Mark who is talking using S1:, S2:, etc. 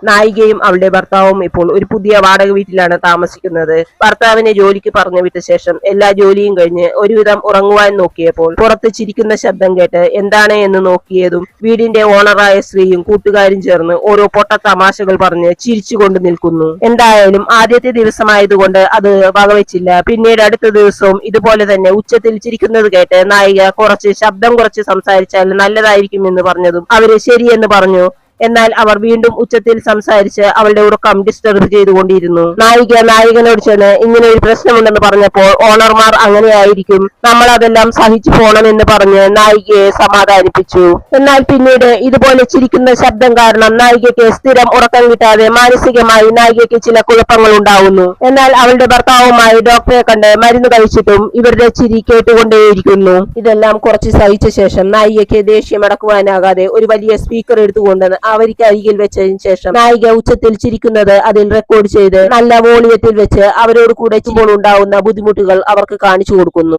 S1: നായികയും അവളുടെ ഭർത്താവും ഇപ്പോൾ ഒരു പുതിയ വാടക വീട്ടിലാണ് താമസിക്കുന്നത്. ഭർത്താവിനെ ജോലിക്ക് പറഞ്ഞു വിട്ട ശേഷം എല്ലാ ജോലിയും കഴിഞ്ഞ് ഒരുവിധം ഉറങ്ങുവാൻ നോക്കിയപ്പോൾ പുറത്ത് ചിരിക്കുന്ന ശബ്ദം കേട്ട് എന്താണ് എന്ന് നോക്കിയതും വീടിന്റെ ഓണറായ സ്ത്രീയും കൂട്ടുകാരും ചേർന്ന് ഓരോ പൊട്ട തമാശകൾ പറഞ്ഞ് ചിരിച്ചുകൊണ്ട് നിൽക്കുന്നു. എന്തായാലും ആദ്യത്തെ ദിവസമായതുകൊണ്ട് അത് വകവെച്ചില്ല. പിന്നീട് അടുത്ത ദിവസവും ഇതുപോലെ തന്നെ ഉച്ചത്തിൽ ചിരിക്കുന്നത് കേട്ട് നായിക ശബ്ദം കുറച്ച് സംസാരിച്ചാൽ നല്ലതായിരിക്കും എന്ന് പറഞ്ഞതും അവര് ശരിയെന്ന് പറഞ്ഞു. എന്നാൽ അവർ വീണ്ടും ഉച്ചത്തിൽ സംസാരിച്ച് അവളുടെ ഉറക്കം ഡിസ്റ്റർബ് ചെയ്തുകൊണ്ടിരുന്നു. നായകനോട് ചെന്ന് ഇങ്ങനെ ഒരു പ്രശ്നമുണ്ടെന്ന് പറഞ്ഞപ്പോൾ ഓണർമാർ അങ്ങനെയായിരിക്കും, നമ്മൾ അതെല്ലാം സഹിച്ചു പോണമെന്ന് പറഞ്ഞ് നായികയെ സമാധാനിപ്പിച്ചു. എന്നാൽ പിന്നീട് ഇതുപോലെ ചിരിക്കുന്ന ശബ്ദം കാരണം നായികയ്ക്ക് സ്ഥിരം ഉറക്കം കിട്ടാതെ മാനസികമായി നായികയ്ക്ക് ചില കുഴപ്പങ്ങൾ ഉണ്ടാവുന്നു. എന്നാൽ അവളുടെ ഭർത്താവുമായി ഡോക്ടറെ കണ്ട് മരുന്ന് കഴിച്ചിട്ടും ഇവരുടെ ചിരി കേട്ടുകൊണ്ടേയിരിക്കുന്നു. ഇതെല്ലാം കുറച്ച് സഹിച്ച ശേഷം നായികയ്ക്ക് ദേഷ്യം അടക്കുവാനാകാതെ ഒരു വലിയ സ്പീക്കർ എടുത്തുകൊണ്ട് അവർക്ക് അരികിൽ വെച്ചതിന് ശേഷം നായിക ഉച്ചത്തിൽ ചിരിക്കുന്നത് അതിൽ റെക്കോർഡ് ചെയ്ത് നല്ല വോളിയത്തിൽ വെച്ച് അവരോട് കൂടെ ചിരിക്കുമ്പോൾ ഉണ്ടാവുന്ന ബുദ്ധിമുട്ടുകൾ അവർക്ക് കാണിച്ചു കൊടുക്കുന്നു.